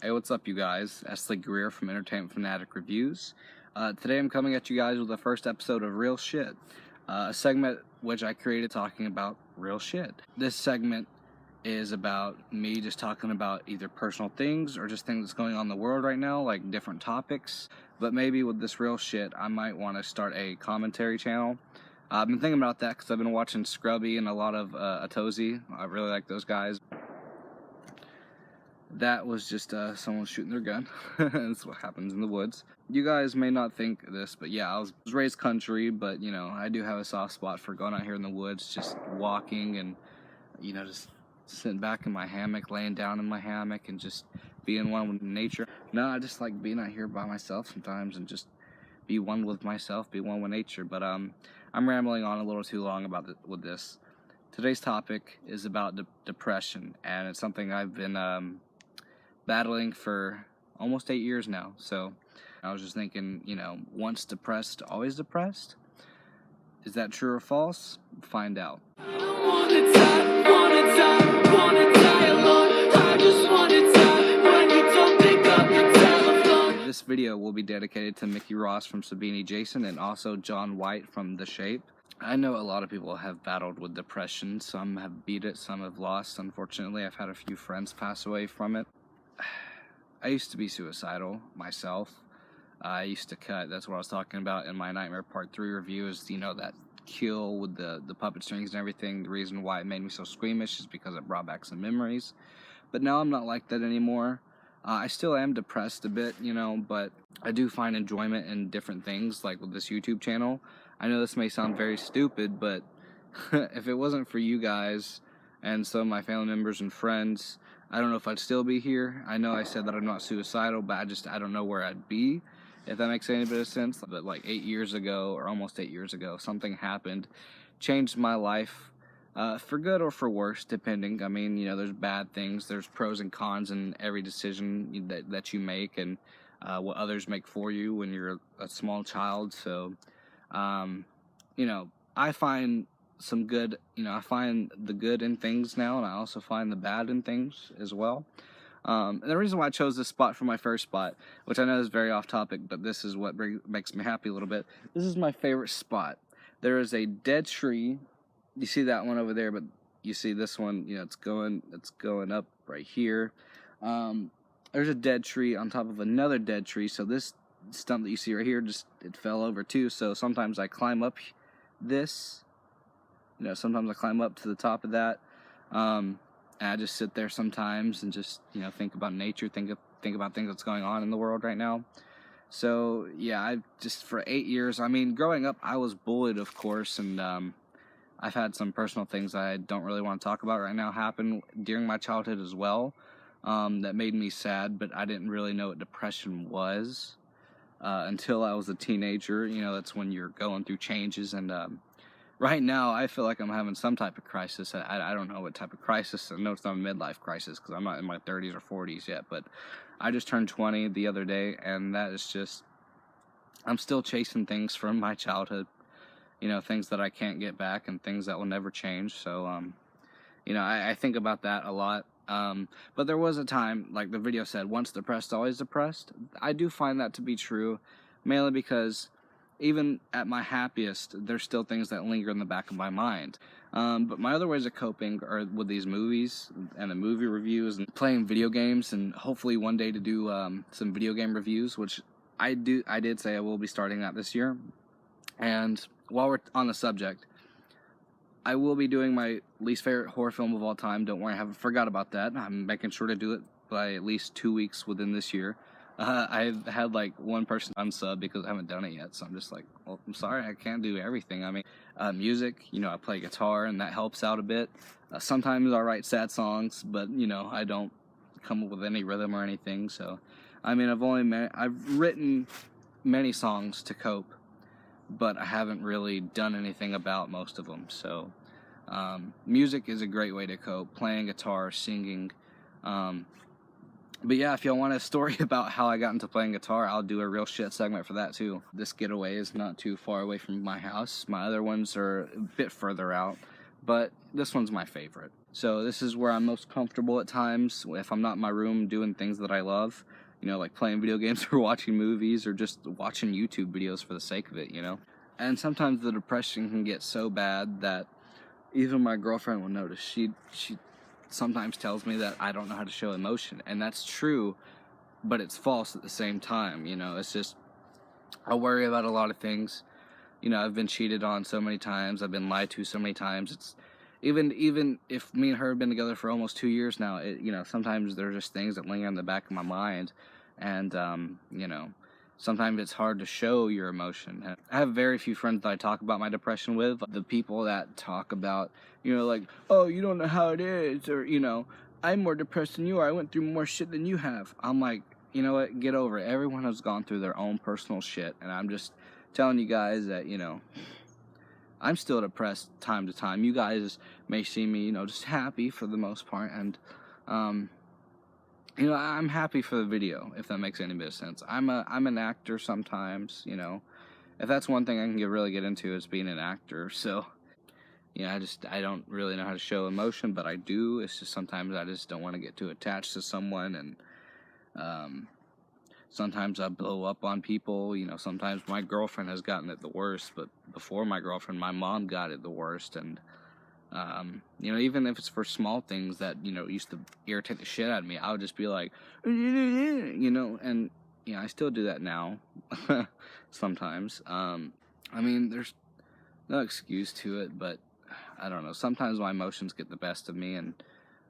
Hey, what's up, you guys? Esley Greer from Entertainment Fanatic Reviews. Today I'm coming at you guys with the first episode of Real Shit, a segment which I created talking about real shit. This segment is about me just talking about either personal things or just things that's going on in the world right now, like different topics. But maybe with this real shit, I might want to start a commentary channel. I've been thinking about that because I've been watching Scrubby and a lot of Atozi. I really like those guys. That was just someone shooting their gun. That's what happens in the woods. You guys may not think this, but yeah, I was raised country, but you know, I do have a soft spot for going out here in the woods, just walking and, you know, just sitting back in my hammock, laying down in my hammock and just being one with nature. No, I just like being out here by myself sometimes and just be one with myself, be one with nature. But I'm rambling on a little too long with this. Today's topic is about depression, and it's something I've been battling for almost 8 years now. So I was just thinking, you know, once depressed, always depressed? Is that true or false? Find out. This video will be dedicated to Mickey Ross from Sabini Jason and also John White from The Shape. I know a lot of people have battled with depression. Some have beat it, some have lost. Unfortunately, I've had a few friends pass away from it. I used to be suicidal myself. I used to cut, that's what I was talking about in my Nightmare Part 3 review, is, you know, that kill with the puppet strings and everything. The reason why it made me so squeamish is because it brought back some memories. But now I'm not like that anymore. I still am depressed a bit, you know, but I do find enjoyment in different things, like with this YouTube channel. I know this may sound very stupid, but if it wasn't for you guys and some of my family members and friends, I don't know if I'd still be here. I know I said that I'm not suicidal, but I don't know where I'd be, if that makes any bit of sense. But like 8 years ago, or almost 8 years ago, something happened, changed my life, for good or for worse, depending. I mean, you know, there's bad things, there's pros and cons in every decision that you make, and what others make for you when you're a small child. So, you know, I find some good, you know, I find the good in things now, and I also find the bad in things as well. And the reason why I chose this spot for my first spot, which I know is very off topic, but this is what makes me happy a little bit. This is my favorite spot. There is a dead tree. You see that one over there, but you see this one, you know, it's going up right here. There's a dead tree on top of another dead tree. So this stump that you see right here, it fell over too. So sometimes I climb up this. You know, sometimes I climb up to the top of that, and I just sit there sometimes and just, you know, think about nature, think about things that's going on in the world right now. So yeah, I've just, for 8 years, I mean, growing up, I was bullied, of course, and I've had some personal things I don't really want to talk about right now happen during my childhood as well, that made me sad, but I didn't really know what depression was until I was a teenager. You know, that's when you're going through changes, and right now, I feel like I'm having some type of crisis. I don't know what type of crisis. I know it's not a midlife crisis because I'm not in my 30s or 40s yet, but I just turned 20 the other day, and that is just, I'm still chasing things from my childhood, you know, things that I can't get back and things that will never change. So, you know, I think about that a lot. But there was a time, like the video said, once depressed, always depressed. I do find that to be true, mainly because even at my happiest, there's still things that linger in the back of my mind. But my other ways of coping are with these movies and the movie reviews and playing video games, and hopefully one day to do some video game reviews, which I did say I will be starting that this year. And while we're on the subject, I will be doing my least favorite horror film of all time. Don't worry, I haven't forgot about that. I'm making sure to do it by at least 2 weeks within this year. I've had like one person unsub because I haven't done it yet, so I'm just like, well, I'm sorry, I can't do everything. I mean, music, you know, I play guitar and that helps out a bit. Sometimes I write sad songs, but you know, I don't come up with any rhythm or anything. So, I mean, I've written many songs to cope, but I haven't really done anything about most of them. So, music is a great way to cope. Playing guitar, singing. But yeah, if y'all want a story about how I got into playing guitar, I'll do a real shit segment for that too. This getaway is not too far away from my house. My other ones are a bit further out, but this one's my favorite. So this is where I'm most comfortable at times, if I'm not in my room doing things that I love, like playing video games or watching movies or just watching YouTube videos for the sake of it. And sometimes the depression can get so bad that even my girlfriend will notice. She sometimes tells me that I don't know how to show emotion, and that's true, but it's false at the same time. It's just, I worry about a lot of things. I've been cheated on so many times. I've been lied to so many times. It's even if me and her have been together for almost 2 years now, sometimes there's just things that linger in the back of my mind, and sometimes it's hard to show your emotion. I have very few friends that I talk about my depression with. The people that talk about, like, oh, you don't know how it is, or I'm more depressed than you are. I went through more shit than you have. I'm like, you know what? Get over it. Everyone has gone through their own personal shit, and I'm just telling you guys that, I'm still depressed time to time. You guys may see me, just happy for the most part, and, I'm happy for the video, if that makes any bit of sense. I'm an actor sometimes, If that's one thing I can really get into, is being an actor, so, I don't really know how to show emotion, but I do. It's just sometimes I just don't want to get too attached to someone, and, sometimes I blow up on people. Sometimes my girlfriend has gotten it the worst, but before my girlfriend, my mom got it the worst. And, even if it's for small things that, used to irritate the shit out of me, I would just be like, and, I still do that now, sometimes. There's no excuse to it, but I don't know. Sometimes my emotions get the best of me, and,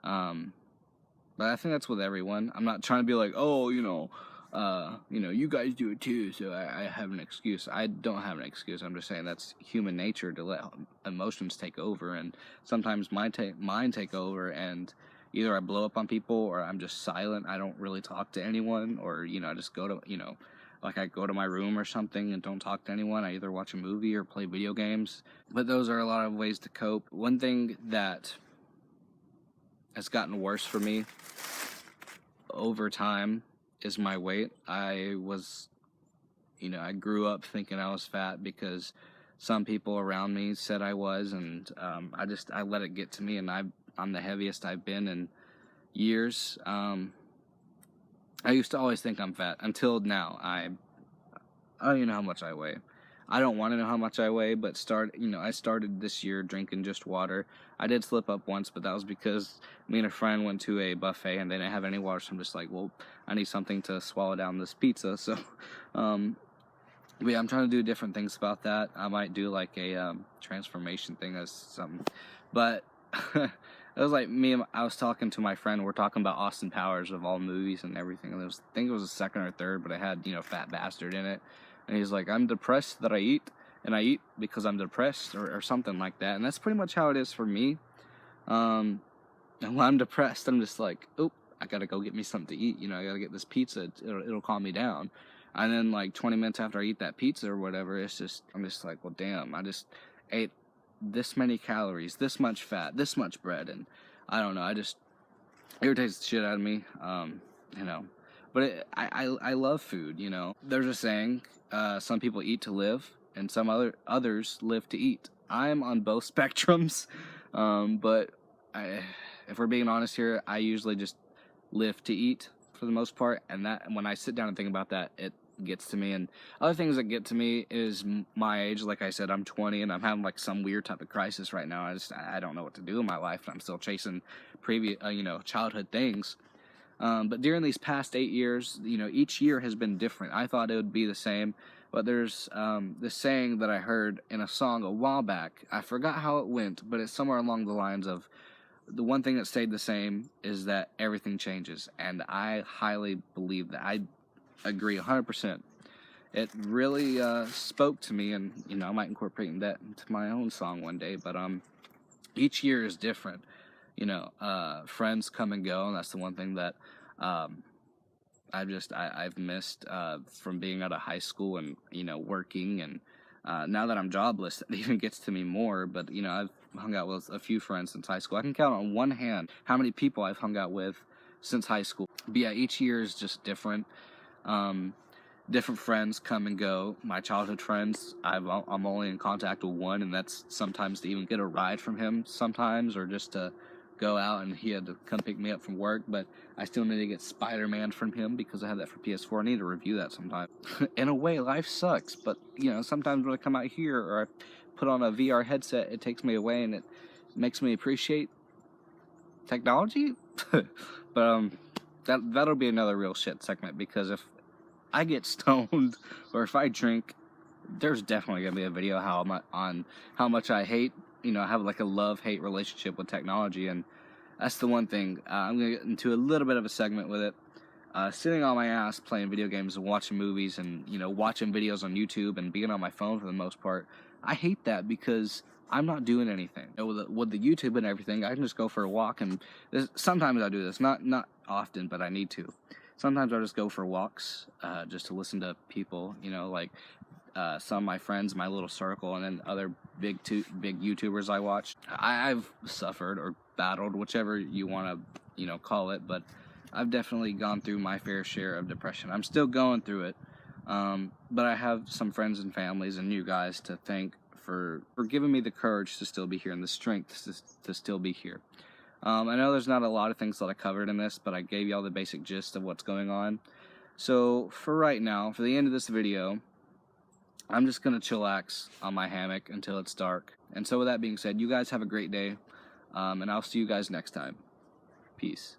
but I think that's with everyone. I'm not trying to be like, oh, you guys do it too, so I have an excuse. I don't have an excuse. I'm just saying that's human nature, to let emotions take over, and sometimes mine take over, and either I blow up on people or I'm just silent. I don't really talk to anyone, or I just go to like I go to my room or something and don't talk to anyone. I either watch a movie or play video games. But those are a lot of ways to cope. One thing that has gotten worse for me over time is my weight. I grew up thinking I was fat because some people around me said I was, and I let it get to me, and I'm the heaviest I've been in years. I used to always think I'm fat until now. I don't even know how much I weigh. I don't want to know how much I weigh, but I started this year drinking just water. I did slip up once, but that was because me and a friend went to a buffet and they didn't have any water, so I'm just like, well, I need something to swallow down this pizza. So, but yeah, I'm trying to do different things about that. I might do like a transformation thing as something, but it was like I was talking to my friend. We're talking about Austin Powers of all movies and everything. And I think it was the second or third, but it had Fat Bastard in it. And he's like, I'm depressed that I eat, and I eat because I'm depressed, or something like that. And that's pretty much how it is for me. And when I'm depressed, I'm just like, oh, I gotta go get me something to eat. I gotta get this pizza. It'll calm me down. And then like 20 minutes after I eat that pizza or whatever, I'm just like, well, damn, I just ate this many calories, this much fat, this much bread, and I don't know. It irritates the shit out of me. But I love food. There's a saying. Some people eat to live, and some others live to eat. I'm on both spectrums, but if we're being honest here, I usually just live to eat for the most part, and that when I sit down and think about that, it gets to me. And other things that get to me is my age. Like I said, I'm 20, and I'm having like some weird type of crisis right now. I don't know what to do in my life, and I'm still chasing previous childhood things. But during these past 8 years, each year has been different. I thought it would be the same, but there's this saying that I heard in a song a while back. I forgot how it went, but it's somewhere along the lines of, the one thing that stayed the same is that everything changes, and I highly believe that. I agree 100%. It really spoke to me, and I might incorporate that into my own song one day. But each year is different. Friends come and go, and that's the one thing that I've missed from being out of high school and working, and now that I'm jobless, it even gets to me more. But I've hung out with a few friends since high school. I can count on one hand how many people I've hung out with since high school. But yeah, each year is just different. Different friends come and go. My childhood friends, I'm only in contact with one, and that's sometimes to even get a ride from him sometimes, or just to go out and he had to come pick me up from work, but I still need to get Spider-Man from him because I have that for PS4. I need to review that sometime. In a way, life sucks, but you know, sometimes when I come out here or I put on a VR headset, it takes me away and it makes me appreciate technology. But that'll be another real shit segment, because if I get stoned or if I drink, there's definitely gonna be a video on how much I hate, you know, I have like a love-hate relationship with technology. And that's the one thing. I'm gonna get into a little bit of a segment with it. Sitting on my ass playing video games and watching movies and, you know, watching videos on YouTube and being on my phone for the most part, I hate that because I'm not doing anything. You know, with the YouTube and everything, I can just go for a walk, and sometimes I do this, not often, but I need to. Sometimes I just go for walks, just to listen to people, you know, like some of my friends, my little circle, and then other big YouTubers I watch. I've suffered or battled, whichever you want to, you know, call it, but I've definitely gone through my fair share of depression. I'm still going through it, but I have some friends and families and you guys to thank for giving me the courage to still be here and the strength to still be here. I know there's not a lot of things that I covered in this, but I gave y'all the basic gist of what's going on. So for right now, for the end of this video, I'm just going to chillax on my hammock until it's dark. And so with that being said, you guys have a great day, and I'll see you guys next time. Peace.